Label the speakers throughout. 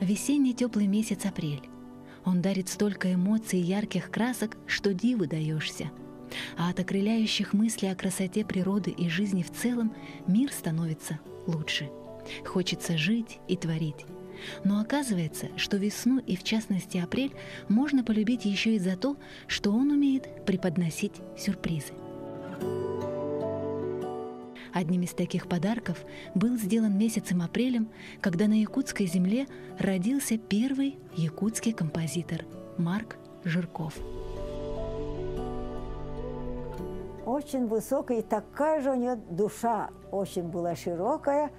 Speaker 1: Весенний теплый месяц апрель. Он дарит столько эмоций и ярких красок, что диву даешься. А от окрыляющих мыслей о красоте природы и жизни в целом мир становится лучше. Хочется жить и творить. Но оказывается, что весну и в частности апрель можно полюбить еще и за то, что он умеет преподносить сюрпризы. Одним из таких подарков был сделан месяцем апрелем, когда на якутской земле родился первый якутский композитор Марк Жирков.
Speaker 2: Очень высокая, и такая же у нее душа очень была широкая,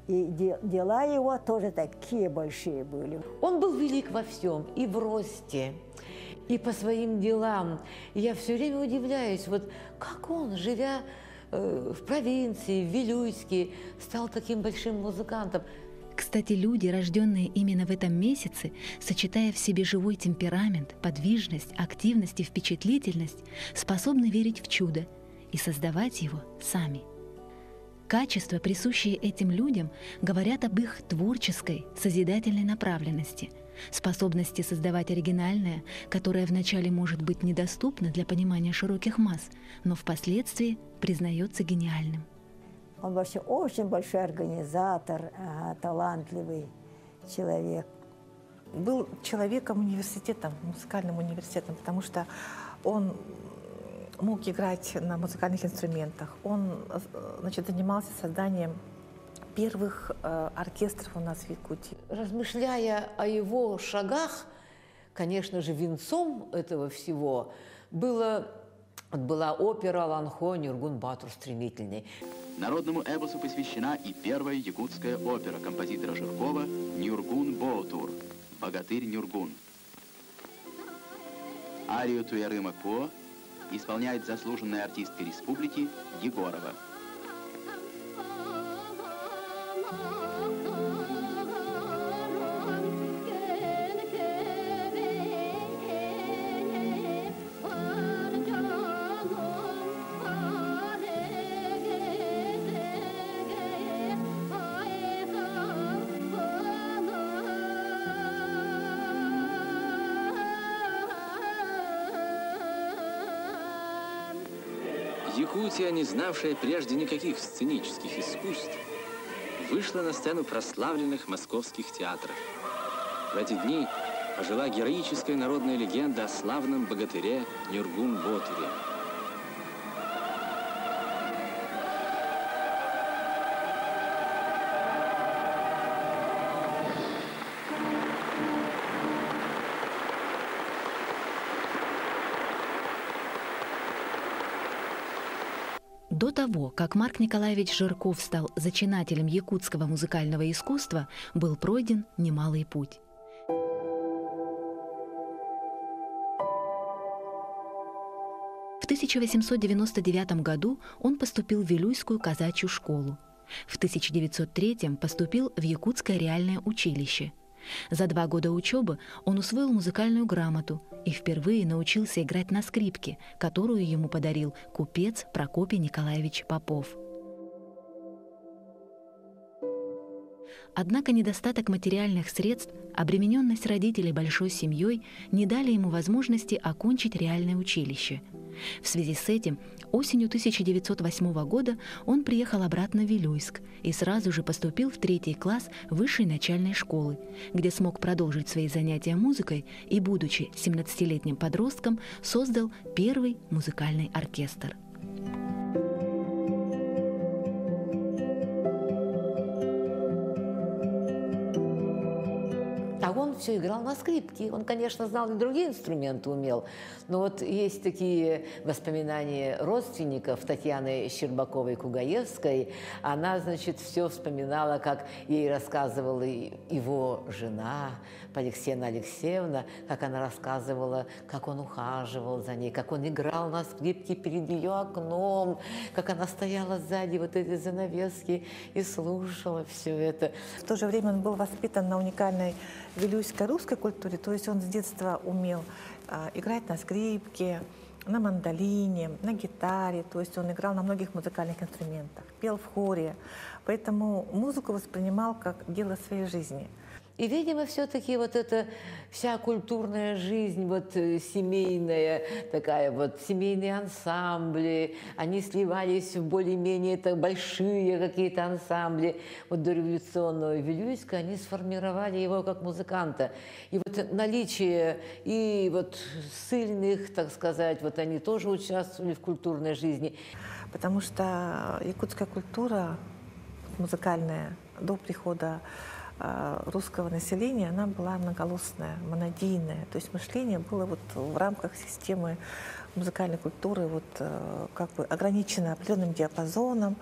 Speaker 2: и дела его тоже такие большие были.
Speaker 3: Он был велик во всем, и в росте, и по своим делам. И я все время удивляюсь, вот как он, живя в провинции, в Вилюйске, стал таким большим музыкантом.
Speaker 1: Кстати, люди, рожденные именно в этом месяце, сочетая в себе живой темперамент, подвижность, активность и впечатлительность, способны верить в чудо и создавать его сами. Качества, присущие этим людям, говорят об их творческой, созидательной направленности, способности создавать оригинальное, которое вначале может быть недоступно для понимания широких масс, но впоследствии признается гениальным.
Speaker 2: Он вообще очень большой организатор, талантливый человек.
Speaker 4: Был человеком университетом, музыкальным университетом, потому что он мог играть на музыкальных инструментах. Он, значит, занимался созданием первых оркестров у нас в Якутии.
Speaker 3: Размышляя о его шагах, конечно же, венцом этого всего была опера «Ланхо Нюргун Батур стремительный».
Speaker 5: Народному эпосу посвящена и первая якутская опера композитора Жиркова «Нюргун Боутур» «Богатырь Нюргун». Арию Туярыма По исполняет заслуженная артистка республики Егорова.
Speaker 6: Якутия, не знавшая прежде никаких сценических искусств, вышла на сцену прославленных московских театров. В эти дни ожила героическая народная легенда о славном богатыре Нюргун-Ботуре.
Speaker 1: До того, как Марк Николаевич Жирков стал зачинателем якутского музыкального искусства, был пройден немалый путь. В 1899 году он поступил в Вилюйскую казачью школу. В 1903 поступил в Якутское реальное училище. За 2 года учебы он усвоил музыкальную грамоту и впервые научился играть на скрипке, которую ему подарил купец Прокопий Николаевич Попов. Однако недостаток материальных средств, обремененность родителей большой семьей не дали ему возможности окончить реальное училище. В связи с этим осенью 1908 года он приехал обратно в Вилюйск и сразу же поступил в 3 класс высшей начальной школы, где смог продолжить свои занятия музыкой и, будучи 17-летним подростком, создал первый музыкальный оркестр.
Speaker 3: А он все играл на скрипке. Он, конечно, знал и другие инструменты умел. Но вот есть такие воспоминания родственников Татьяны Щербаковой-Кугаевской. Она, значит, все вспоминала, как ей рассказывала его жена Алексеевна Алексеевна, как она рассказывала, как он ухаживал за ней, как он играл на скрипке перед ее окном, как она стояла сзади вот этой занавески и слушала все это.
Speaker 4: В то же время он был воспитан на уникальной вилюйской русской культуре, то есть он с детства умел играть на скрипке, на мандолине, на гитаре, то есть он играл на многих музыкальных инструментах, пел в хоре, поэтому музыку воспринимал как дело своей жизни.
Speaker 3: И, видимо, все-таки вот эта вся культурная жизнь, вот семейная, такая вот, семейные ансамбли, они сливались в более-менее большие какие-то ансамбли. Вот дореволюционного Вилюйска, они сформировали его как музыканта. И вот наличие и вот ссыльных, так сказать, вот они тоже участвовали в культурной жизни.
Speaker 4: Потому что якутская культура музыкальная до прихода русского населения, она была многоголосная, монодийная. То есть мышление было вот в рамках системы музыкальной культуры вот, как бы ограничено определенным диапазоном,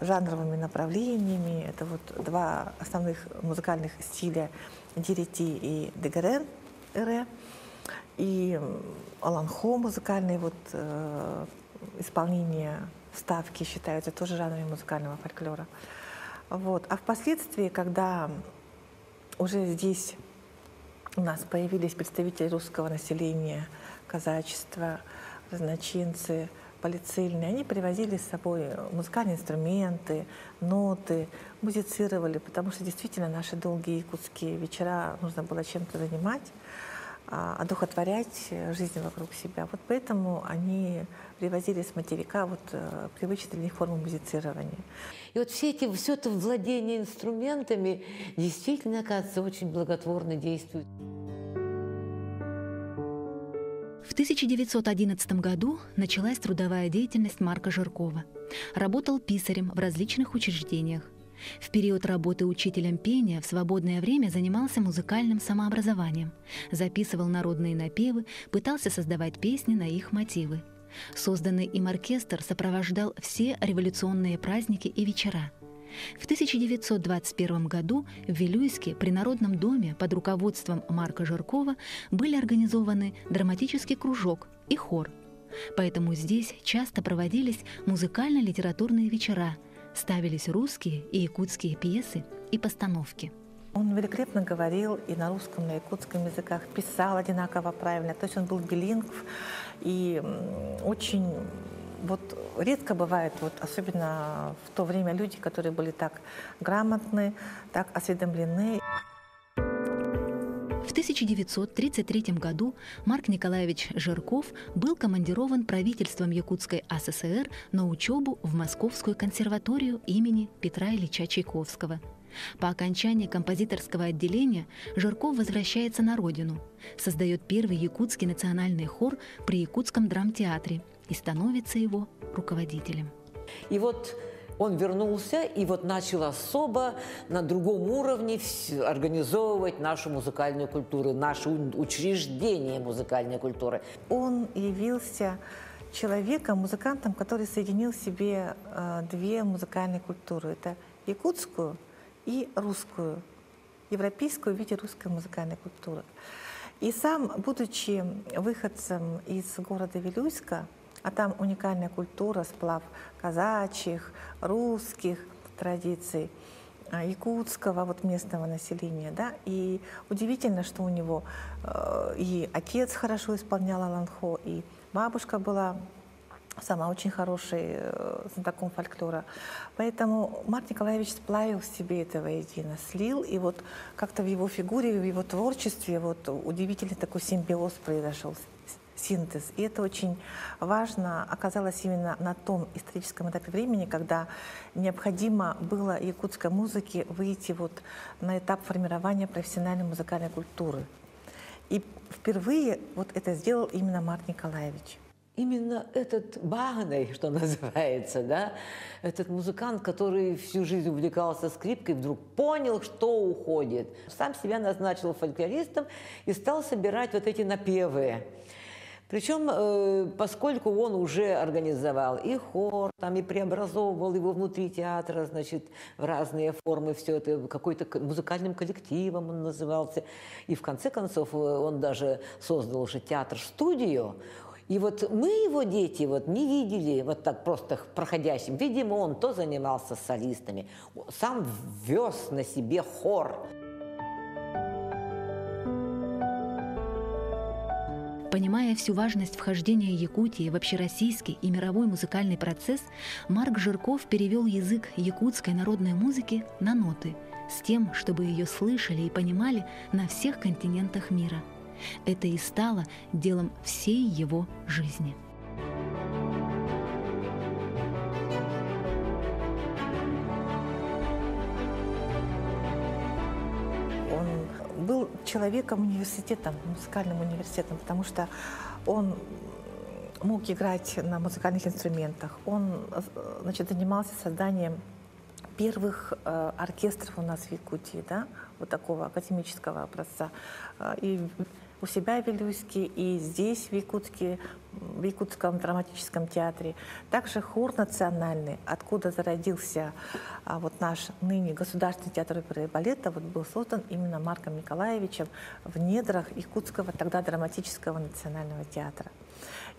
Speaker 4: жанровыми направлениями. Это вот два основных музыкальных стиля — дирити и дегерен, и аланхо музыкальные вот, исполнение ставки считаются тоже жанрами музыкального фольклора. Вот. А впоследствии, когда уже здесь у нас появились представители русского населения, казачества, разночинцы, полицейные, они привозили с собой музыкальные инструменты, ноты, музицировали, потому что действительно наши долгие якутские вечера нужно было чем-то занимать, одухотворять жизнь вокруг себя. Вот поэтому они привозили с материка вот привычные для них формы музицирования.
Speaker 3: И вот все это владение инструментами действительно, оказывается, очень благотворно действует.
Speaker 1: В 1911 году началась трудовая деятельность Марка Жиркова. Работал писарем в различных учреждениях. В период работы учителем пения в свободное время занимался музыкальным самообразованием, записывал народные напевы, пытался создавать песни на их мотивы. Созданный им оркестр сопровождал все революционные праздники и вечера. В 1921 году в Вилюйске при Народном доме под руководством Марка Жиркова были организованы драматический кружок и хор. Поэтому здесь часто проводились музыкально-литературные вечера, ставились русские и якутские пьесы и постановки.
Speaker 4: Он великолепно говорил и на русском, и на якутском языках, писал одинаково правильно. То есть он был билингв, и очень вот редко бывает, вот, особенно в то время, люди, которые были так грамотны, так осведомлены.
Speaker 1: В 1933 году Марк Николаевич Жирков был командирован правительством Якутской АССР на учебу в Московскую консерваторию имени Петра Ильича Чайковского. По окончании композиторского отделения Жирков возвращается на родину, создает первый якутский национальный хор при Якутском драмтеатре и становится его руководителем.
Speaker 3: И вот он вернулся и вот начал особо на другом уровне организовывать нашу музыкальную культуру, наше учреждение музыкальной культуры.
Speaker 4: Он явился человеком, музыкантом, который соединил в себе две музыкальные культуры. Это якутскую и русскую, европейскую в виде русской музыкальной культуры. И сам, будучи выходцем из города Вилюйска, а там уникальная культура, сплав казачьих, русских традиций, якутского вот местного населения, да, и удивительно, что у него и отец хорошо исполнял аланхо, и бабушка была сама очень хороший знатоком фольклора. Поэтому Марк Николаевич сплавил в себе это воедино, слил, и вот как-то в его фигуре, в его творчестве вот удивительный такой симбиоз произошел, синтез. И это очень важно оказалось именно на том историческом этапе времени, когда необходимо было якутской музыке выйти вот на этап формирования профессиональной музыкальной культуры. И впервые вот это сделал именно Марк Николаевич.
Speaker 3: Именно этот Баганой, что называется, да, этот музыкант, который всю жизнь увлекался скрипкой, вдруг понял, что уходит. Сам себя назначил фольклористом и стал собирать вот эти напевы. Причем, поскольку он уже организовал и хор, там, и преобразовывал его внутри театра, значит, в разные формы, все это какой-то музыкальным коллективом он назывался. И в конце концов он даже создал уже театр-студию. И вот мы, его дети, вот не видели вот так просто проходящим. Видимо, он то занимался с солистами, сам вез на себе хор.
Speaker 1: Понимая всю важность вхождения Якутии в общероссийский и мировой музыкальный процесс, Марк Жирков перевел язык якутской народной музыки на ноты, с тем, чтобы ее слышали и понимали на всех континентах мира. Это и стало делом всей его жизни.
Speaker 4: Он был человеком университетом, музыкальным университетом, потому что он мог играть на музыкальных инструментах. Он, значит, занимался созданием первых оркестров у нас в Якутии, да, вот такого академического образца. И у себя в Вилюйске, и здесь, в Якутске, в Якутском драматическом театре. Также хор национальный, откуда зародился вот наш ныне Государственный театр оперы и балета, вот был создан именно Марком Николаевичем в недрах Якутского тогда драматического национального театра.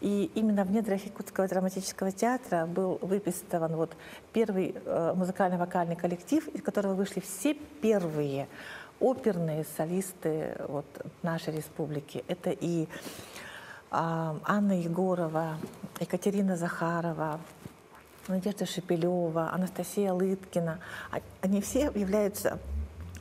Speaker 4: И именно в недрах Якутского драматического театра был выписан вот первый музыкально-вокальный коллектив, из которого вышли все первые оперные солисты вот нашей республики. Это и Анна Егорова, Екатерина Захарова, Надежда Шепелева, Анастасия Лыткина. Они все являются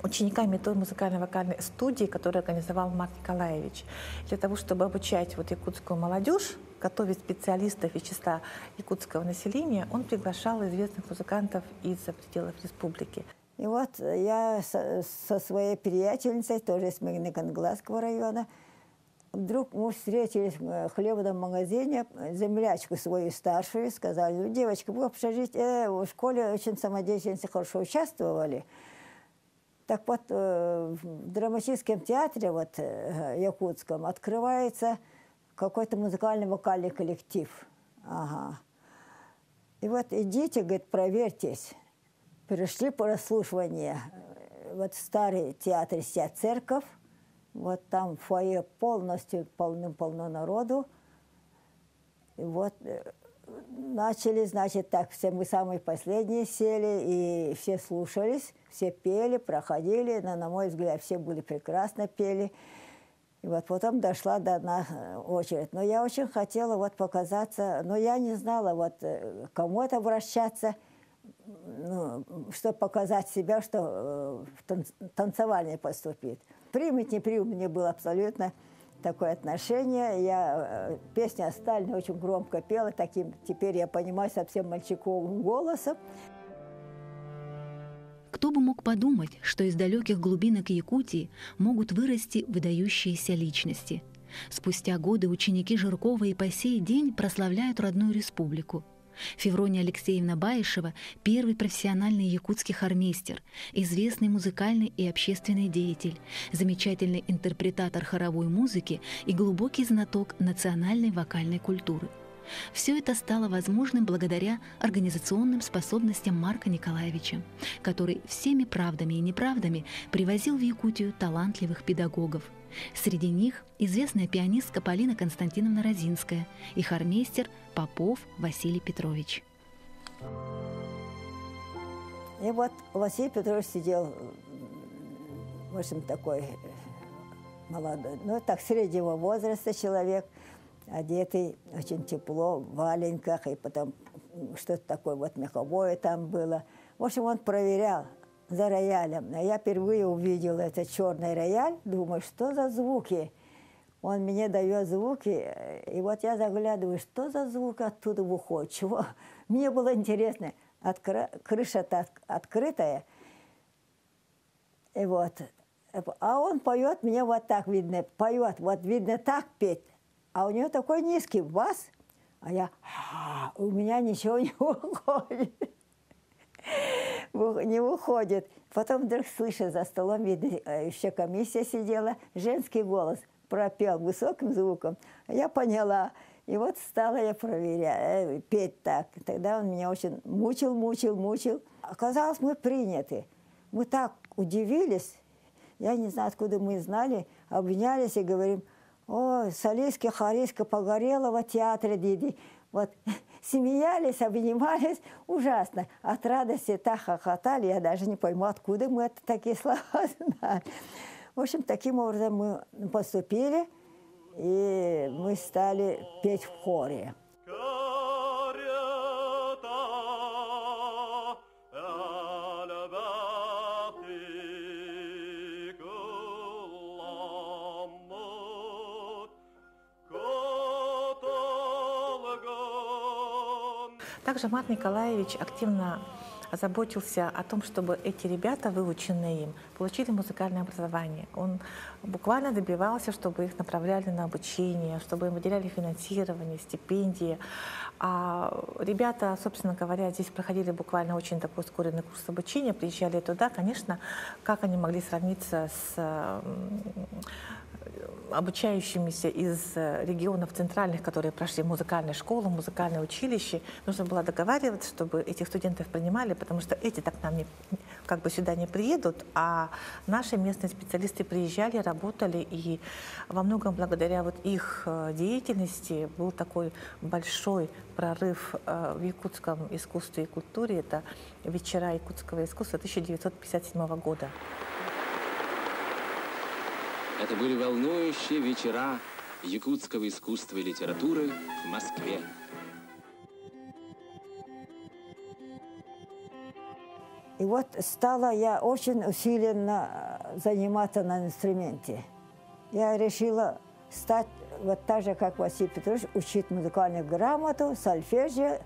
Speaker 4: учениками той музыкально-вокальной студии, которую организовал Марк Николаевич. Для того, чтобы обучать вот якутскую молодежь, готовить специалистов из числа якутского населения, он приглашал известных музыкантов из-за пределов республики.
Speaker 2: И вот я со своей приятельницей, тоже из Магнитогорского района, вдруг мы встретились в хлебном магазине, землячку свою старшую, сказали: ну, девочка, вы в общежитии, в школе очень самодеятельности хорошо участвовали. Так вот, в драматическом театре вот, якутском открывается какой-то музыкально-вокальный коллектив. Ага. И вот идите, говорит, проверьтесь. Пришли по расслушиванию. Вот старый театр «Ся церковь». Вот там фойе полностью полным-полно народу. И вот начали, значит, так, все мы самые последние сели, и все слушались, все пели, проходили. Но, на мой взгляд, все были прекрасно пели. И вот потом дошла до нас очередь. Но я очень хотела вот показаться, но я не знала, вот кому это обращаться, ну, чтобы показать себя, что в танцевальный поступит. Примет, не примет, мне было абсолютно такое отношение. Я песни остальные очень громко пела, таким, теперь я понимаю, совсем мальчиковым голосом.
Speaker 1: Кто бы мог подумать, что из далеких глубинок Якутии могут вырасти выдающиеся личности. Спустя годы ученики Жиркова и по сей день прославляют родную республику. Феврония Алексеевна Баишева – первый профессиональный якутский хормейстер, известный музыкальный и общественный деятель, замечательный интерпретатор хоровой музыки и глубокий знаток национальной вокальной культуры. Все это стало возможным благодаря организационным способностям Марка Николаевича, который всеми правдами и неправдами привозил в Якутию талантливых педагогов. Среди них известная пианистка Полина Константиновна Розинская и хормейстер Попов Василий Петрович.
Speaker 2: И вот Василий Петрович сидел, в общем, такой молодой, ну так, среднего возраста человек, одетый очень тепло, в валенках, и потом что-то такое вот меховое там было. В общем, он проверял за роялем. А я впервые увидела этот черный рояль, думаю, что за звуки? Он мне дает звуки, и вот я заглядываю, что за звук оттуда выходит, чего? Мне было интересно. Крыша-то открытая, и вот. А он поет, мне вот так видно, поет, вот видно так петь. А у него такой низкий бас, а я, у меня ничего не выходит. Не выходит. Потом вдруг слышу, за столом, видно, еще комиссия сидела, женский голос пропел высоким звуком. Я поняла. И вот стала я проверять, петь так. Тогда он меня очень мучил. Оказалось, мы приняты. Мы так удивились. Я не знаю, откуда мы знали. Обнялись и говорим: о, солистка, хористка Погорелова театра Диди. Вот смеялись, обнимались, ужасно. От радости так хохотали, я даже не пойму, откуда мы это такие слова знаем. В общем, таким образом мы поступили, и мы стали петь в хоре.
Speaker 4: Также Марк Николаевич активно заботился о том, чтобы эти ребята, выученные им, получили музыкальное образование. Он буквально добивался, чтобы их направляли на обучение, чтобы им выделяли финансирование, стипендии. А ребята, собственно говоря, здесь проходили буквально очень такой ускоренный курс обучения, приезжали туда. Конечно, как они могли сравниться с обучающимися из регионов центральных, которые прошли музыкальную школу, музыкальное училище. Нужно было договариваться, чтобы этих студентов принимали, потому что эти так к нам как бы сюда не приедут, а наши местные специалисты приезжали, работали, и во многом благодаря вот их деятельности был такой большой прорыв в якутском искусстве и культуре. Это вечера якутского искусства 1957 года.
Speaker 6: Это были волнующие вечера якутского искусства и литературы в Москве.
Speaker 2: И вот стала я очень усиленно заниматься на инструменте. Я решила стать вот так же, как Василий Петрович, учить музыкальную грамоту, сольфеджио.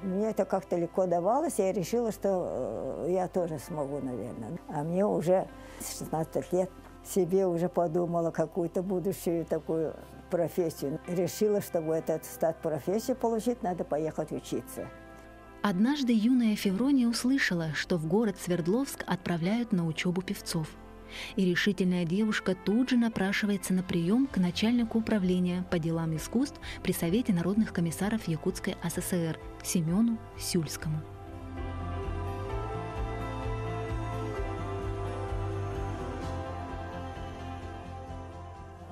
Speaker 2: Мне это как-то легко давалось, я решила, что я тоже смогу, наверное. А мне уже 16 лет. Себе уже подумала какую-то будущую такую профессию. Решила, чтобы этот стать профессией получить, надо поехать учиться.
Speaker 1: Однажды юная Феврония услышала, что в город Свердловск отправляют на учебу певцов. И решительная девушка тут же напрашивается на прием к начальнику управления по делам искусств при Совете народных комиссаров Якутской АССР Семену Сюльскому.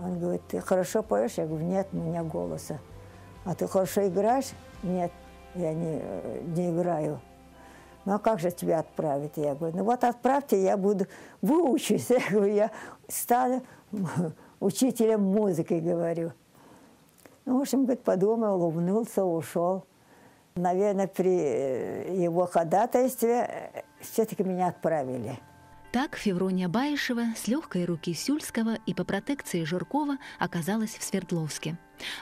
Speaker 2: Он говорит: ты хорошо поешь? Я говорю: нет, у меня голоса. А ты хорошо играешь? Нет, я не играю. Ну а как же тебя отправить? Я говорю: ну вот отправьте, я буду выучусь. Я говорю: я стану учителем музыки, говорю. Ну, в общем, говорит, подумал, улыбнулся, ушел. Наверное, при его ходатайстве все-таки меня отправили.
Speaker 1: Так Феврония Баишева с легкой руки Сюльского и по протекции Жиркова оказалась в Свердловске.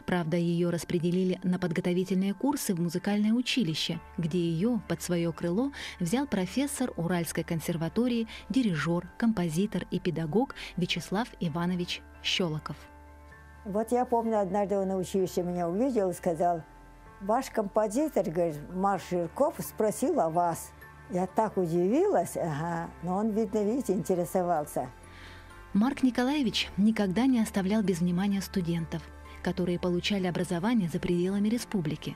Speaker 1: Правда, ее распределили на подготовительные курсы в музыкальное училище, где ее под свое крыло взял профессор Уральской консерватории, дирижер, композитор и педагог Вячеслав Иванович Щелоков.
Speaker 2: Вот я помню, однажды он на училище меня увидел и сказал: ваш композитор, говорит, Марк Жирков, спросил о вас. Я так удивилась, но он, видно, видите, интересовался.
Speaker 1: Марк Николаевич никогда не оставлял без внимания студентов, которые получали образование за пределами республики.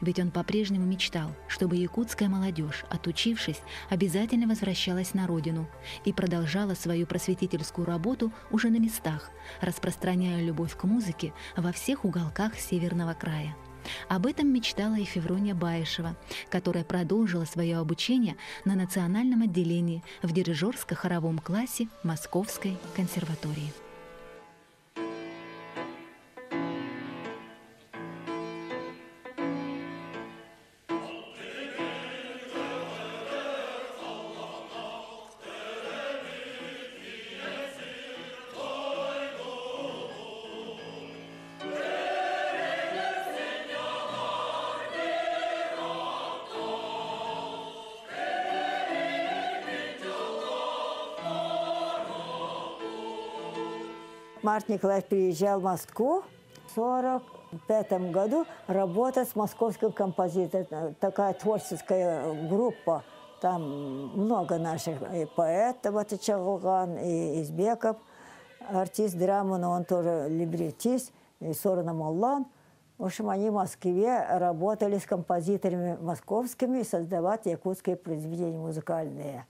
Speaker 1: Ведь он по-прежнему мечтал, чтобы якутская молодежь, отучившись, обязательно возвращалась на родину и продолжала свою просветительскую работу уже на местах, распространяя любовь к музыке во всех уголках Северного края. Об этом мечтала и Феврония Баишева, которая продолжила свое обучение на национальном отделении в дирижерско-хоровом классе Московской консерватории.
Speaker 2: Марк Николаевич приезжал в Москву в 1945 году работать с московским композитором. Такая творческая группа. Там много наших и поэтов, вот Чалган, и Избеков, артист драмы, но он тоже либретист, и Сорна Моллан. В общем, они в Москве работали с композиторами московскими, создавать якутские произведения музыкальные.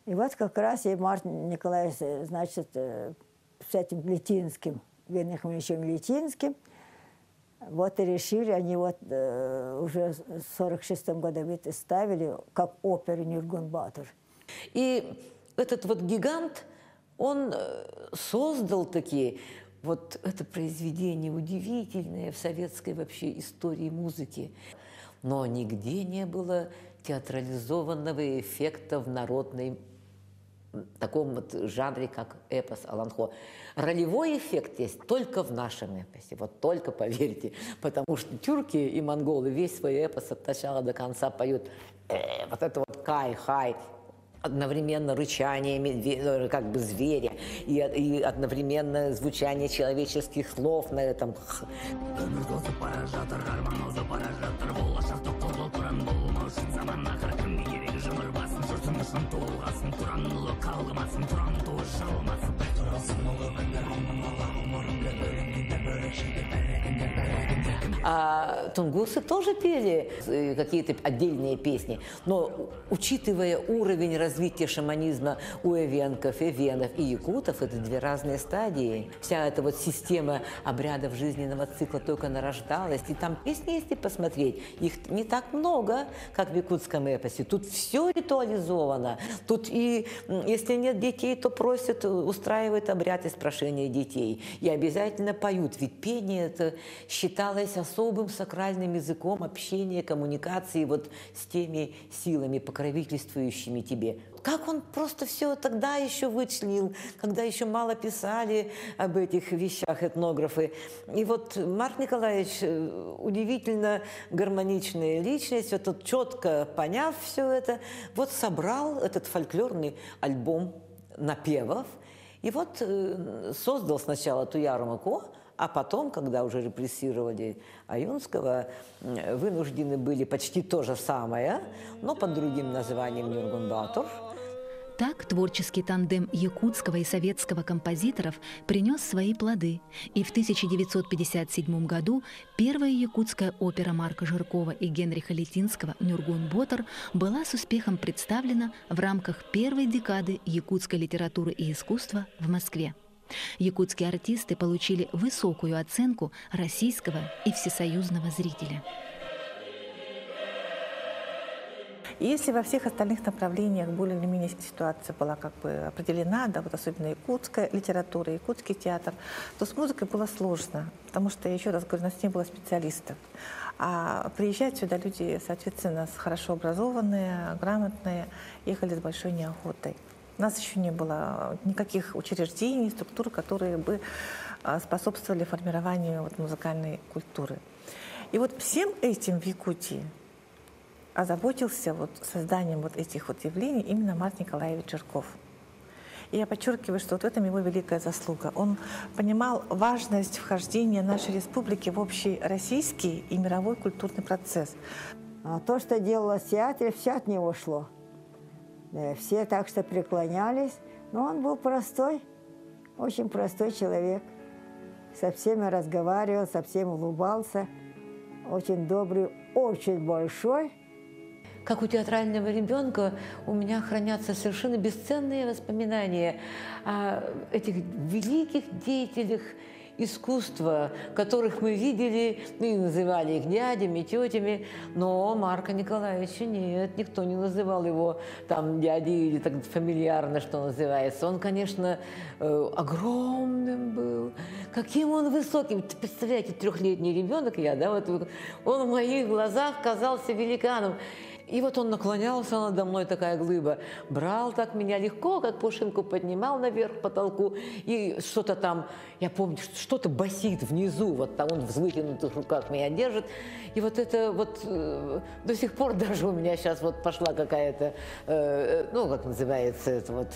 Speaker 2: И вот как раз и Марк Николаевич, значит, с этим Литинским, Генрихом Ильичем Литинским, вот и решили, они вот уже в 1946 году ставили как оперу «Нюргун Батур».
Speaker 3: И этот вот гигант, он создал такие, вот это произведение удивительное в советской вообще истории музыки. Но нигде не было театрализованного эффекта в народной таком вот жанре, как эпос Аланхо. Ролевой эффект есть только в нашем эпосе, вот только поверьте, потому что тюрки и монголы весь свой эпос от начала до конца поют вот это вот кай-хай, одновременно рычание как бы зверя и одновременно звучание человеческих слов на этом. А тунгусы тоже пели какие-то отдельные песни, но учитывая уровень развития шаманизма у эвенков, эвенов и якутов, это две разные стадии. Вся эта вот система обрядов жизненного цикла только нарождалась. И там песни, если посмотреть, их не так много, как в якутском эпосе. Тут все ритуализовано. Тут и если нет детей, то просят, устраивают обряд испрошения детей. И обязательно поют. Ведь пение это считалось особым сакральным языком общения, коммуникации вот с теми силами, покровительствующими тебе. Как он просто все тогда еще вычленил, когда еще мало писали об этих вещах этнографы. И вот Марк Николаевич удивительно гармоничная личность, вот он четко поняв все это, вот собрал этот фольклорный альбом напевов и вот создал сначала Туяру Мако, а потом, когда уже репрессировали Аюнского, вынуждены были почти то же самое, но под другим названием Нюргун Баатур.
Speaker 1: Так творческий тандем якутского и советского композиторов принес свои плоды, и в 1957 году первая якутская опера Марка Жиркова и Генриха Летинского «Нюргун Ботор» была с успехом представлена в рамках первой декады якутской литературы и искусства в Москве. Якутские артисты получили высокую оценку российского и всесоюзного зрителя.
Speaker 4: Если во всех остальных направлениях более или менее ситуация была как бы определена, да, вот особенно якутская литература, якутский театр, то с музыкой было сложно, потому что, еще раз говорю, у нас не было специалистов. А приезжать сюда люди, соответственно, хорошо образованные, грамотные, ехали с большой неохотой. У нас еще не было никаких учреждений, структур, которые бы способствовали формированию вот музыкальной культуры. И вот всем этим в Якутии озаботился вот созданием вот этих вот явлений именно Марк Николаевич Жирков. И я подчеркиваю, что вот в этом его великая заслуга. Он понимал важность вхождения нашей республики в общий российский и мировой культурный процесс.
Speaker 2: А то, что делалось в театре, все от него шло. Да, все так что преклонялись, но он был простой, очень простой человек. Со всеми разговаривал, со всеми улыбался. Очень добрый, очень большой.
Speaker 3: Как у театрального ребенка у меня хранятся совершенно бесценные воспоминания о этих великих деятелях искусства, которых мы видели, ну и называли их дядями, тетями, но Марка Николаевича нет, никто не называл его там дядей или так фамильярно, что называется. Он, конечно, огромным был, каким он высоким. Представляете, 3-летний ребенок я, да, вот он в моих глазах казался великаном. И вот он наклонялся надо мной, такая глыба, брал так меня легко, как пушинку, поднимал наверх к потолку, и что-то там, я помню, что-то басит внизу, вот там он в вытянутых руках меня держит. И вот это вот до сих пор даже у меня сейчас вот пошла какая-то, ну, как называется это вот...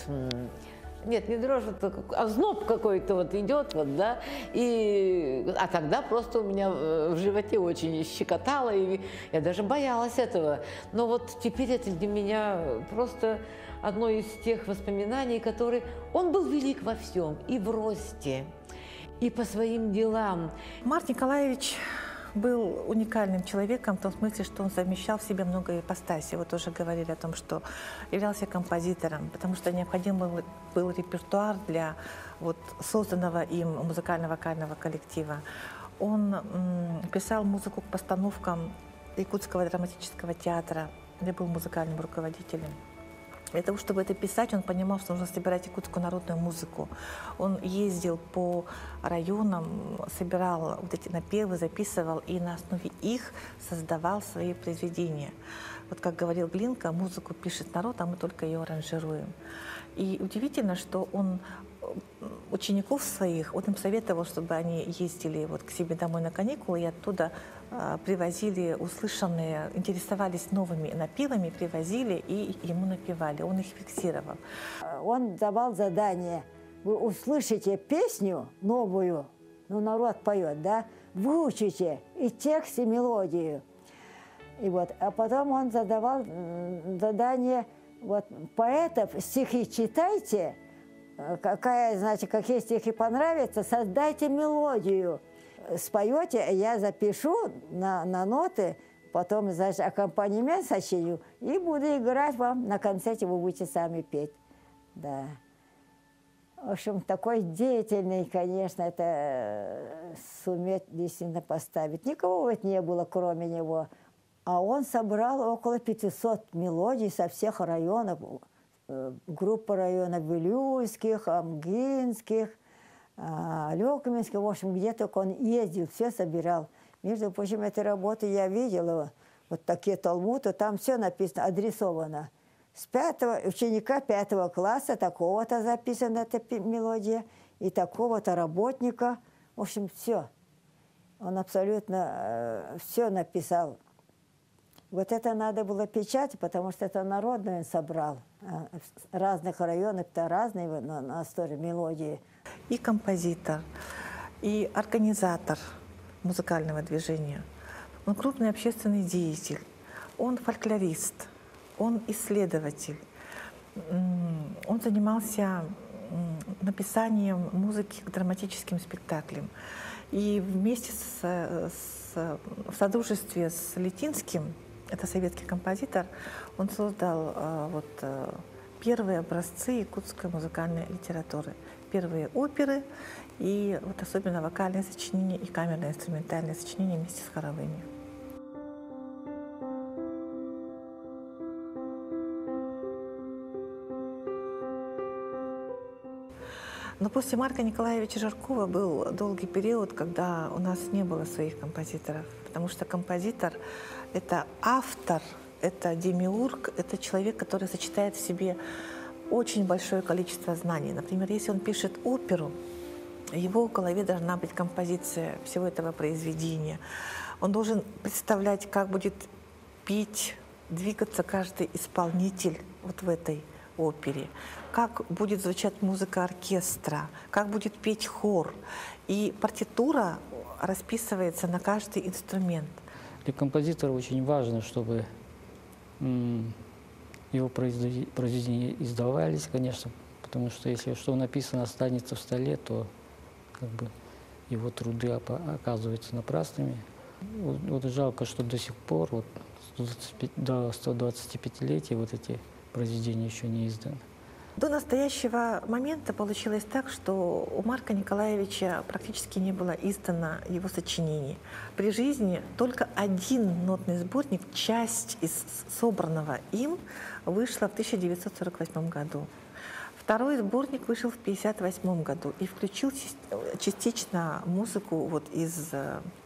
Speaker 3: Нет, не дрожь, а озноб какой-то вот идет, вот, да, а тогда просто у меня в животе очень щекотало, и я даже боялась этого. Но вот теперь это для меня просто одно из тех воспоминаний, которые... Он был велик во всем, и в росте, и по своим делам.
Speaker 4: Марк Николаевич был уникальным человеком в том смысле, что он совмещал в себе много ипостасей. Вот уже говорили о том, что являлся композитором, потому что необходим был репертуар для вот созданного им музыкально-вокального коллектива. Он писал музыку к постановкам Якутского драматического театра, где был музыкальным руководителем. Для того, чтобы это писать, он понимал, что нужно собирать якутскую народную музыку. Он ездил по районам, собирал вот эти напевы, записывал и на основе их создавал свои произведения. Вот как говорил Глинка, музыку пишет народ, а мы только ее аранжируем. И удивительно, что он учеников своих, он им советовал, чтобы они ездили вот к себе домой на каникулы и оттуда привозили услышанные, интересовались новыми напевами, привозили и ему напевали, он их фиксировал.
Speaker 2: Он давал задание: вы услышите песню новую, ну народ поет, да, выучите и текст, и мелодию. И вот, а потом он задавал задание: вот поэтов стихи читайте, какие стихи понравятся, создайте мелодию. Споете, я запишу на ноты, потом, значит, аккомпанемент сочиню и буду играть вам. На концерте вы будете сами петь. Да. В общем, такой деятельный, конечно, это суметь действительно поставить. Никого ведь не было, кроме него. А он собрал около 500 мелодий со всех районов. Группа районов Вилюйских, Амгинских, Лёкоминских. В общем, где только он ездил, все собирал. Между прочим, этой работы я видела. Вот такие талмуды, там все написано, адресовано. С ученика 5 класса такого-то записана эта мелодия, и такого-то работника. В общем, все. Он абсолютно все написал. Вот это надо было печатать, потому что это народное он собрал. Разных районов-то разные на стороне мелодии.
Speaker 4: И композитор, и организатор музыкального движения. Он крупный общественный деятель, он фольклорист, он исследователь. Он занимался написанием музыки к драматическим спектаклям. И вместе в содружестве с Летинским, это советский композитор, он создал первые образцы якутской музыкальной литературы. Первые оперы и вот особенно вокальные сочинения и камерные инструментальные сочинения вместе с хоровыми. Но после Марка Николаевича Жаркова был долгий период, когда у нас не было своих композиторов, потому что композитор — это автор, это демиург, это человек, который сочетает в себе очень большое количество знаний. Например, если он пишет оперу, в его голове должна быть композиция всего этого произведения. Он должен представлять, как будет петь, двигаться каждый исполнитель вот в этой опере, как будет звучать музыка оркестра, как будет петь хор. И партитура расписывается на каждый инструмент.
Speaker 7: Для композитора очень важно, чтобы его произведения издавались, конечно, потому что если что написано останется в столе, то как бы его труды оказываются напрасными. Вот жалко, что до сих пор, вот, до 125-летия, вот эти произведения еще не изданы.
Speaker 4: До настоящего момента получилось так, что у Марка Николаевича практически не было издано его сочинений. При жизни только один нотный сборник, часть из собранного им, вышла в 1948 году. Второй сборник вышел в 1958 году и включил частично музыку вот из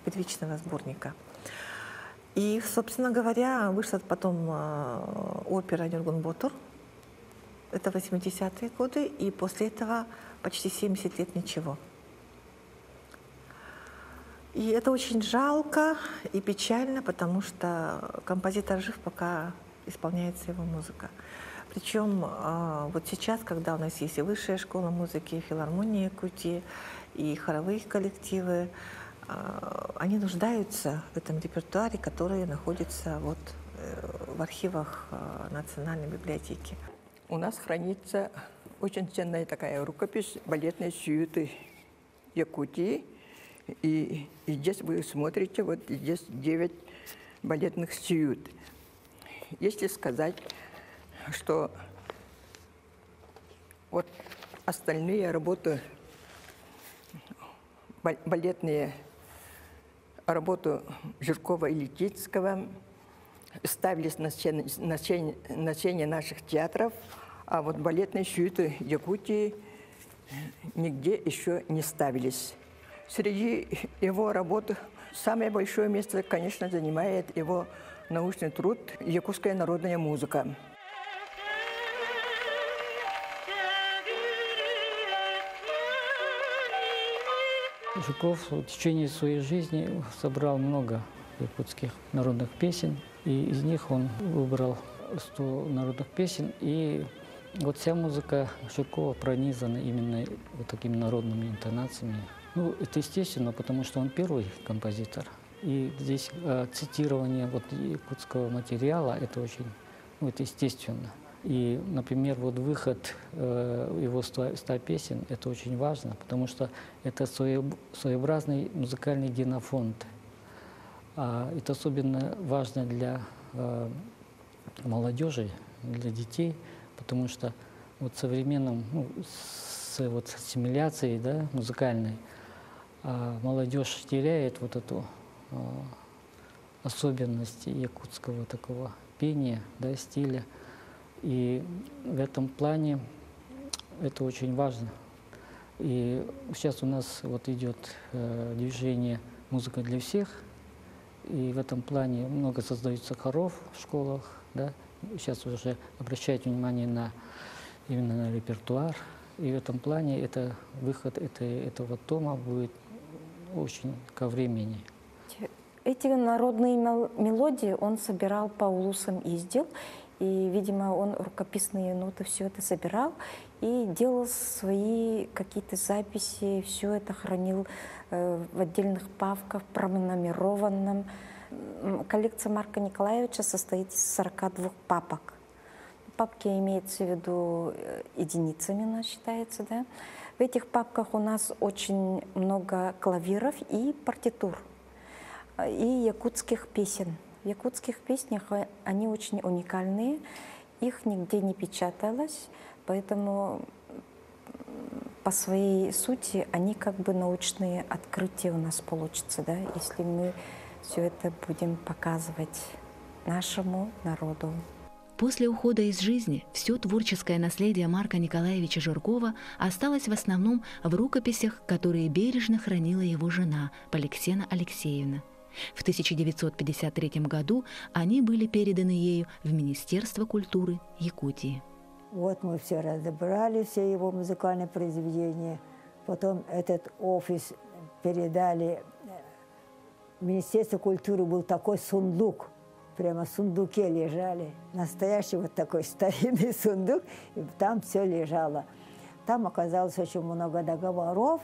Speaker 4: первичного сборника. И, собственно говоря, вышла потом опера «Нюргун Ботур». Это 80-е годы, и после этого почти 70 лет ничего. И это очень жалко и печально, потому что композитор жив, пока исполняется его музыка. Причем вот сейчас, когда у нас есть и высшая школа музыки, и филармония Якутии, и хоровые коллективы, они нуждаются в этом репертуаре, который находится вот в архивах Национальной библиотеки.
Speaker 8: У нас хранится очень ценная такая рукопись балетной сюиты Якутии. И здесь вы смотрите, вот здесь 9 балетных сюит. Если сказать, что вот остальные работы, балетные работы Жиркова и Летицкого ставились на сцене наших театров, а вот балетные сюиты Якутии нигде еще не ставились. Среди его работ самое большое место, конечно, занимает его научный труд «Якутская народная музыка».
Speaker 7: Жуков в течение своей жизни собрал много якутских народных песен, и из них он выбрал 100 народных песен. И вот вся музыка Жукова пронизана именно вот такими народными интонациями. Ну, это естественно, потому что он первый композитор. И здесь цитирование вот якутского материала, это очень, ну, это естественно. И, например, вот выход его 100 песен, это очень важно, потому что это своеобразный музыкальный генофонд. Это особенно важно для молодежи, для детей, потому что вот современном, ну, с ассимиляцией, да, музыкальной, молодежь теряет вот эту особенность якутского такого пения, да, стиля. И в этом плане это очень важно. И сейчас у нас вот идет движение «Музыка для всех», и в этом плане много создается хоров в школах, да. Сейчас уже обращают внимание именно на репертуар, и в этом плане это выход этого тома будет очень ко времени.
Speaker 9: Эти народные мелодии он собирал по улусам, ездил, и, видимо, он рукописные ноты все это собирал и делал свои какие-то записи, все это хранил в отдельных папках, пронумерованном. Коллекция Марка Николаевича состоит из 42 папок. Папки имеется в виду единицами, она считается, да. В этих папках у нас очень много клавиров и партитур, и якутских песен. В якутских песнях они очень уникальные, их нигде не печаталось, поэтому по своей сути они как бы научные открытия у нас получатся, да, если мы все это будем показывать нашему народу.
Speaker 1: После ухода из жизни все творческое наследие Марка Николаевича Журкова осталось в основном в рукописях, которые бережно хранила его жена Поликсена Алексеевна. В 1953 году они были переданы ею в Министерство культуры Якутии.
Speaker 2: Вот мы все разобрали, все его музыкальные произведения. Потом этот офис передали. В Министерстве культуры был такой сундук, прямо в сундуке лежали. Настоящий вот такой старинный сундук, и там все лежало. Там оказалось очень много договоров,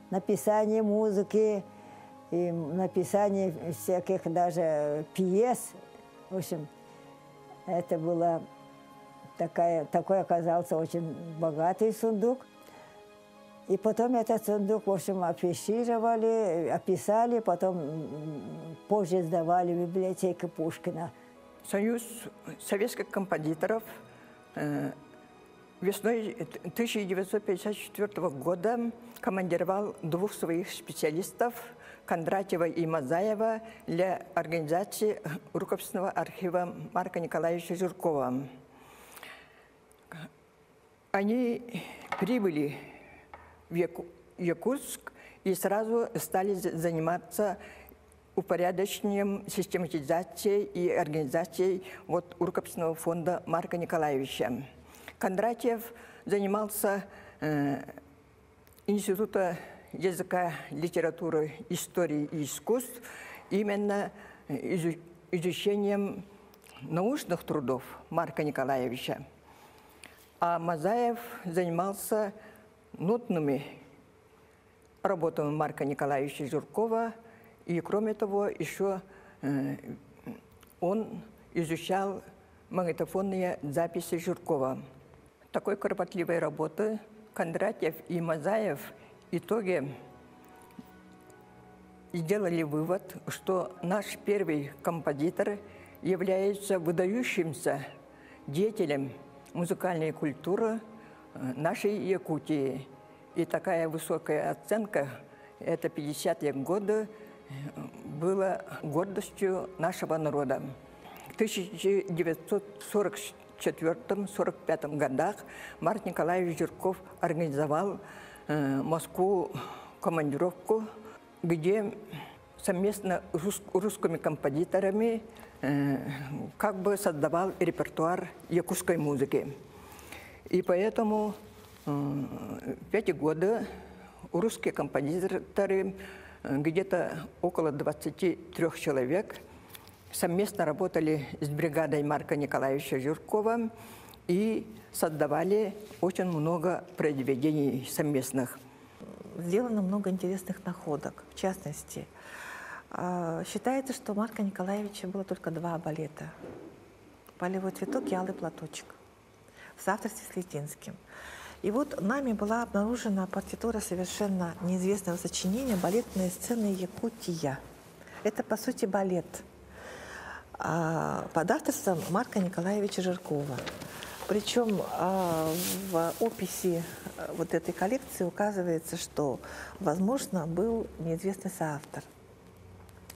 Speaker 2: написание музыки, и написание всяких даже пьес. В общем, это было такой оказался очень богатый сундук. И потом этот сундук, в общем, афишировали, описали, потом позже сдавали в библиотеку Пушкина.
Speaker 8: Союз советских композиторов весной 1954 года командировал 2 своих специалистов, Кондратьева и Мазаева, для организации рукописного архива Марка Николаевича Журкова. Они прибыли в Якутск и сразу стали заниматься упорядочением, систематизацией и организацией вот рукописного фонда Марка Николаевича. Кондратьев занимался Института языка, литературы, истории и искусств именно изучением научных трудов Марка Николаевича. А Мазаев занимался нотными работами Марка Николаевича Журкова, и кроме того еще он изучал магнитофонные записи Журкова. Такой кропотливой работы Кондратьев и Мазаев в итоге сделали вывод, что наш первый композитор является выдающимся деятелем музыкальной культуры нашей Якутии. И такая высокая оценка, это 50-е годы, была гордостью нашего народа. В 1944-1945 годах Марк Николаевич Журков организовал в Москву командировку, где совместно с русскими композиторами как бы создавал репертуар якутской музыки. И поэтому в эти годы русские композиторы, где-то около 23 человек, совместно работали с бригадой Марка Николаевича Жиркова и создавали очень много произведений совместных.
Speaker 4: Сделано много интересных находок. В частности, считается, что у Марка Николаевича было только 2 балета: «Полевой цветок» и «Алый платочек» в соавторстве с Литинским. И вот нами была обнаружена партитура совершенно неизвестного сочинения «Балетные сцены Якутия». Это, по сути, балет под авторством Марка Николаевича Жиркова. Причем в описи вот этой коллекции указывается, что, возможно, был неизвестный соавтор.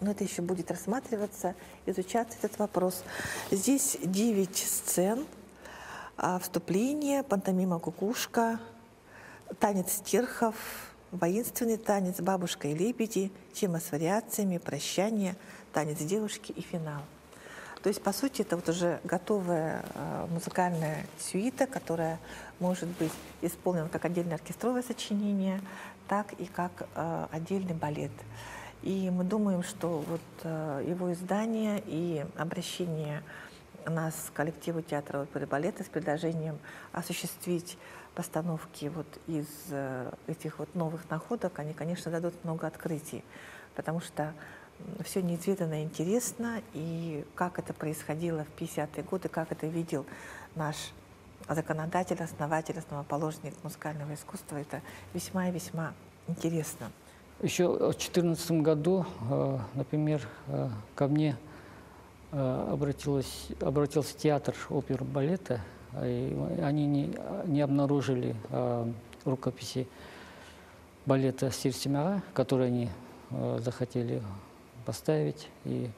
Speaker 4: Но это еще будет рассматриваться, изучаться этот вопрос. Здесь 9 сцен: вступление, пантомима «Кукушка», танец терхов, воинственный танец «Бабушка и лебеди», тема с вариациями, прощание, танец девушки и финал. То есть, по сути, это вот уже готовая музыкальная сюита, которая может быть исполнена как отдельное оркестровое сочинение, так и как отдельный балет. И мы думаем, что вот его издание и обращение нас, коллективу театра оперы и балета, с предложением осуществить постановки вот из этих вот новых находок, они, конечно, дадут много открытий, потому что все неизведанно и интересно, и как это происходило в 50-е годы, как это видел наш законодатель, основатель, основоположник музыкального искусства, это весьма и весьма интересно.
Speaker 7: Еще в 2014 году, например, ко мне обратился театр оперы и балета, и они не обнаружили рукописи балета «Сир-Семяра», который они захотели поставить. И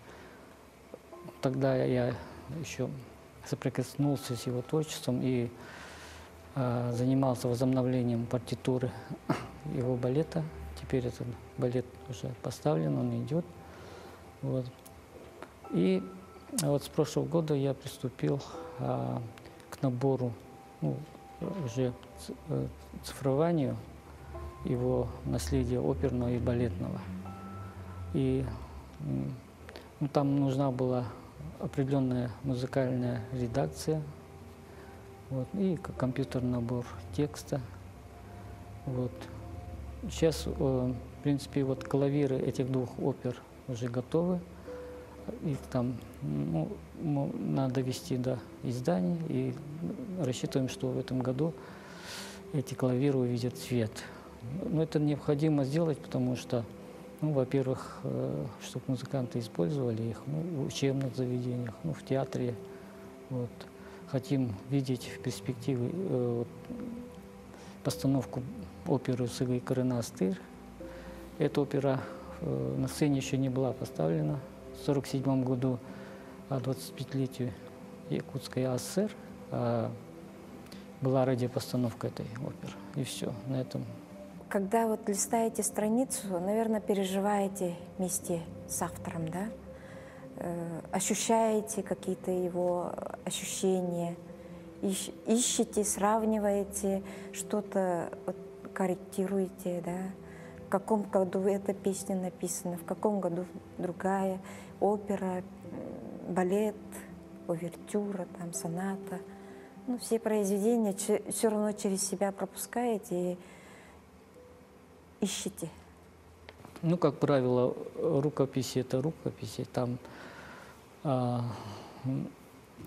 Speaker 7: тогда я еще соприкоснулся с его творчеством и занимался возобновлением партитуры его балета. Теперь этот балет уже поставлен, он идет. Вот. И вот с прошлого года я приступил к набору, уже цифрованию его наследия оперного и балетного. И там нужна была определенная музыкальная редакция, вот, и компьютерный набор текста. Вот. Сейчас, в принципе, вот клавиры этих 2 опер уже готовы. Их там надо довести до издания, и рассчитываем, что в этом году эти клавиры увидят свет. Но это необходимо сделать, потому что, во-первых, чтобы музыканты использовали их в учебных заведениях, в театре. Вот. Хотим видеть в перспективе постановку оперы «Сыгый Коренастыр». Эта опера на сцене еще не была поставлена. В 1947 году, 25-летию Якутской АСР, была радиопостановка этой оперы. И все, на этом.
Speaker 9: Когда вот листаете страницу, наверное, переживаете вместе с автором, да? Ощущаете какие-то его ощущения, ищете, сравниваете, что-то вот корректируете, да? В каком году эта песня написана, в каком году другая, опера, балет, увертюра, там, соната. Все произведения все равно через себя пропускаете и ищете.
Speaker 7: Как правило, рукописи — это рукописи. Там,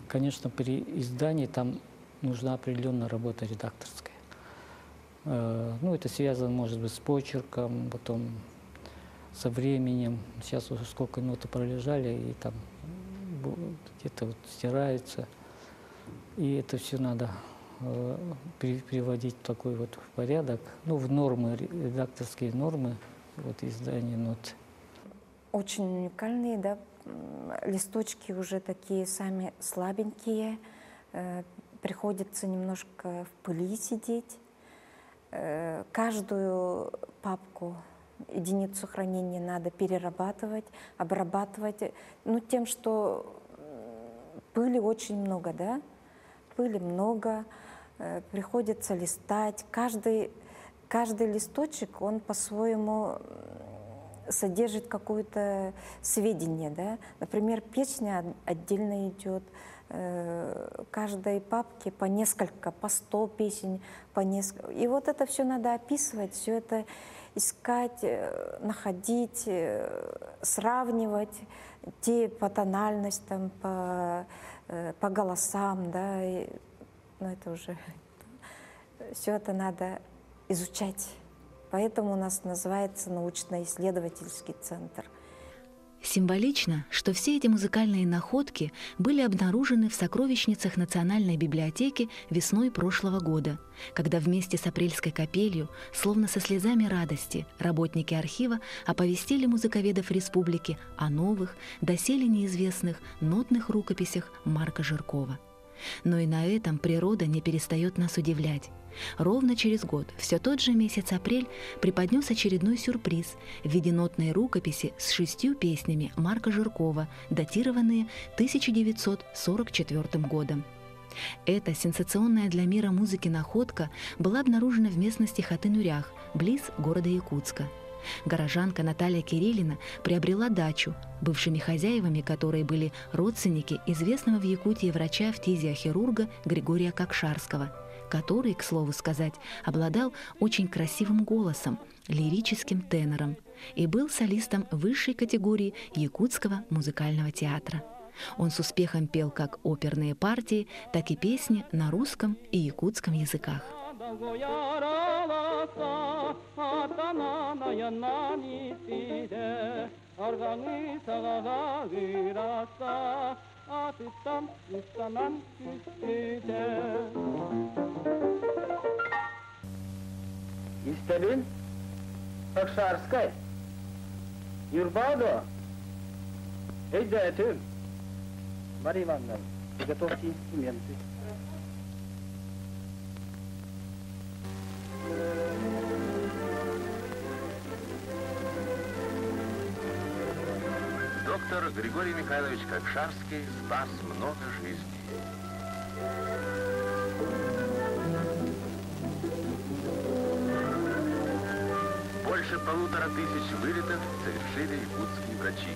Speaker 7: конечно, при издании там нужна определенная работа редакторская. Это связано, может быть, с почерком, потом со временем. Сейчас уже сколько ноты пролежали, и там где-то вот стираются. И это все надо приводить в такой вот порядок, в нормы, редакторские нормы, издания нот.
Speaker 9: Очень уникальные, да, листочки уже такие сами слабенькие, приходится немножко в пыли сидеть. Каждую папку, единицу хранения надо перерабатывать, обрабатывать, тем, что Пыли очень много, да? Пыли много, приходится листать. Каждый листочек, он по-своему содержит какое-то сведение, да? Например, песня отдельно идет, каждой папке по несколько, по 100 песен, по несколько. И вот это все надо описывать, все это искать, находить, сравнивать те по тональностям, по голосам, да, но это уже все это надо изучать. Поэтому у нас называется научно-исследовательский центр.
Speaker 1: Символично, что все эти музыкальные находки были обнаружены в сокровищницах Национальной библиотеки весной прошлого года, когда вместе с апрельской капелью, словно со слезами радости, работники архива оповестили музыковедов республики о новых, доселе неизвестных нотных рукописях Марка Жиркова. Но и на этом природа не перестает нас удивлять. Ровно через год, все тот же месяц апрель, преподнес очередной сюрприз в виде нотной рукописи с 6 песнями Марка Жиркова, датированные 1944 годом. Эта сенсационная для мира музыки находка была обнаружена в местности Хатын-Урях, близ города Якутска. Горожанка Наталья Кириллина приобрела дачу, бывшими хозяевами которой были родственники известного в Якутии врача-фтизиохирурга Григория Кокшарского, который, к слову сказать, обладал очень красивым голосом, лирическим тенором и был солистом высшей категории Якутского музыкального театра. Он с успехом пел как оперные партии, так и песни на русском и якутском языках.
Speaker 10: Истелин, Кокшарская, Юрбадо, Эйдетин, Мария Ивановна, приготовьте инструменты.
Speaker 6: Доктор Григорий Михайлович Кокшарский спас много жизней. Больше 1500 вылетов совершили якутские врачи.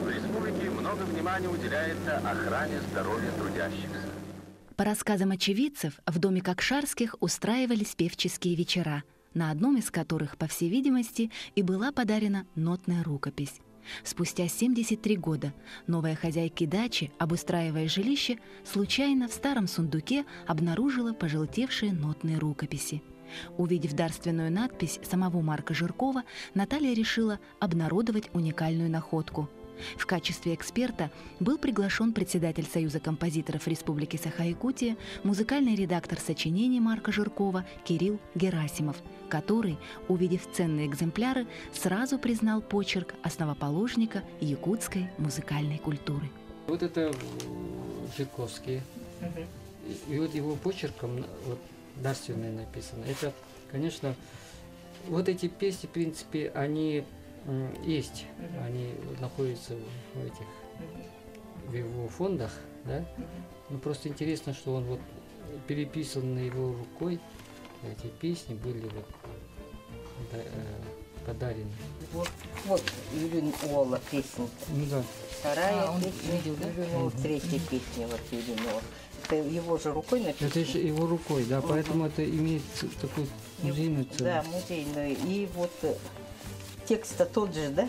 Speaker 6: В республике много внимания уделяется охране здоровья трудящихся.
Speaker 1: По рассказам очевидцев, в доме Кокшарских устраивались певческие вечера, на одном из которых, по всей видимости, и была подарена нотная рукопись. Спустя 73 года новая хозяйка дачи, обустраивая жилище, случайно в старом сундуке обнаружила пожелтевшие нотные рукописи. Увидев дарственную надпись самого Марка Жиркова, Наталья решила обнародовать уникальную находку. В качестве эксперта был приглашен председатель Союза композиторов Республики Саха-Якутия, музыкальный редактор сочинений Марка Жиркова Кирилл Герасимов, который, увидев ценные экземпляры, сразу признал почерк основоположника якутской музыкальной культуры.
Speaker 7: Вот это Жирковский. И вот его почерком вот, дарственное написано. Это, конечно, вот эти песни, в принципе, они есть. Они находятся в его фондах, да? Но просто интересно, что он вот переписан его рукой. Эти песни были вот подарены.
Speaker 11: Вот Юрин Ола песня.
Speaker 7: Ну да.
Speaker 11: Вторая песня, Юрин третья песня вот Юрин Ола. Это его же рукой написано.
Speaker 7: Это же его рукой, да, поэтому это имеет такую музейную ценность.
Speaker 11: Да, музейную. И вот текст-то тот же, да?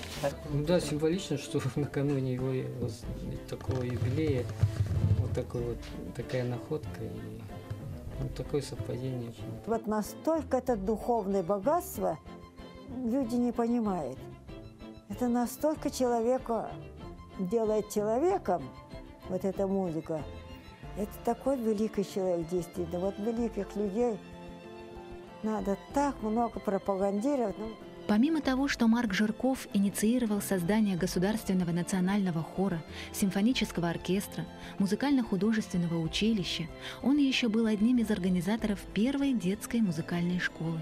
Speaker 7: Ну да, символично, что накануне его вот, такого юбилея вот такая находка и вот такое совпадение.
Speaker 2: Вот настолько это духовное богатство люди не понимают. Это настолько человека делает человеком, вот эта музыка. Это такой великий человек, действительно. Вот великих людей надо так много пропагандировать. Ну,
Speaker 1: Помимо того, что Марк Жирков инициировал создание Государственного национального хора, симфонического оркестра, музыкально-художественного училища, он еще был одним из организаторов первой детской музыкальной школы.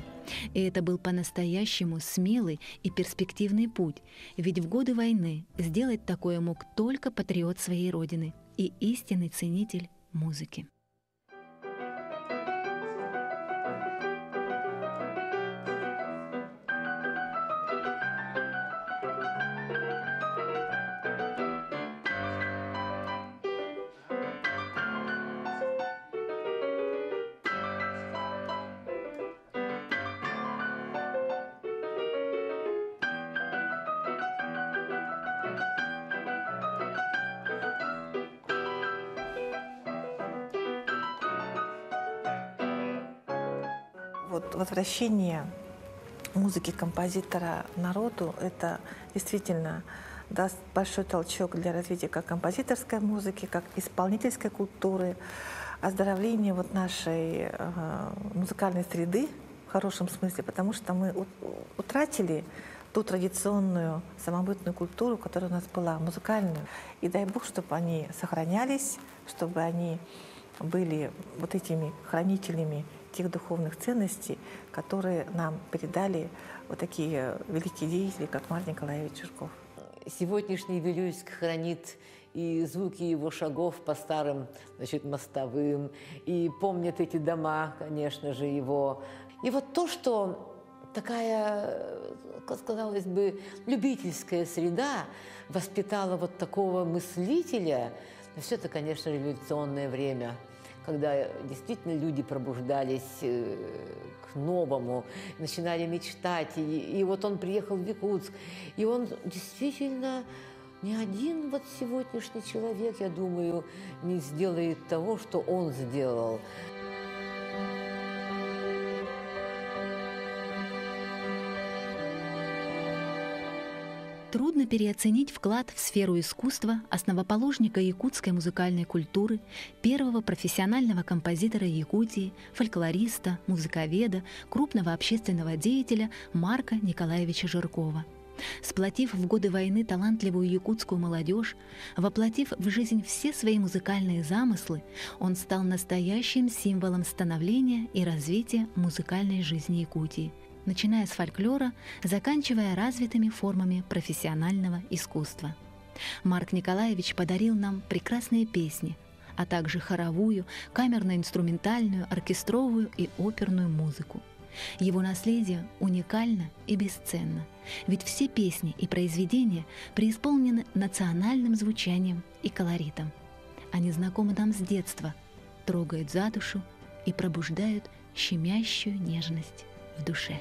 Speaker 1: И это был по-настоящему смелый и перспективный путь, ведь в годы войны сделать такое мог только патриот своей родины и истинный ценитель музыки.
Speaker 4: Вот возвращение музыки композитора народу, это действительно даст большой толчок для развития как композиторской музыки, как исполнительской культуры, оздоровления вот нашей музыкальной среды в хорошем смысле, потому что мы утратили ту традиционную самобытную культуру, которая у нас была, музыкальную. И дай Бог, чтобы они сохранялись, чтобы они были вот этими хранителями тех духовных ценностей, которые нам передали вот такие великие деятели, как Марк Николаевич Жирков.
Speaker 3: Сегодняшний Вилюйск хранит и звуки его шагов по старым, мостовым, и помнят эти дома, конечно же, его. И вот то, что такая, казалось бы, любительская среда воспитала вот такого мыслителя, все это, конечно, революционное время, когда действительно люди пробуждались к новому, начинали мечтать. И вот он приехал в Якутск, и он действительно ни один вот сегодняшний человек, я думаю, не сделает того, что он сделал.
Speaker 1: Трудно переоценить вклад в сферу искусства основоположника якутской музыкальной культуры, первого профессионального композитора Якутии, фольклориста, музыковеда, крупного общественного деятеля Марка Николаевича Жиркова. Сплотив в годы войны талантливую якутскую молодежь, воплотив в жизнь все свои музыкальные замыслы, он стал настоящим символом становления и развития музыкальной жизни Якутии, начиная с фольклора, заканчивая развитыми формами профессионального искусства. Марк Николаевич подарил нам прекрасные песни, а также хоровую, камерно-инструментальную, оркестровую и оперную музыку. Его наследие уникально и бесценно, ведь все песни и произведения преисполнены национальным звучанием и колоритом. Они знакомы нам с детства, трогают за душу и пробуждают щемящую нежность в душе.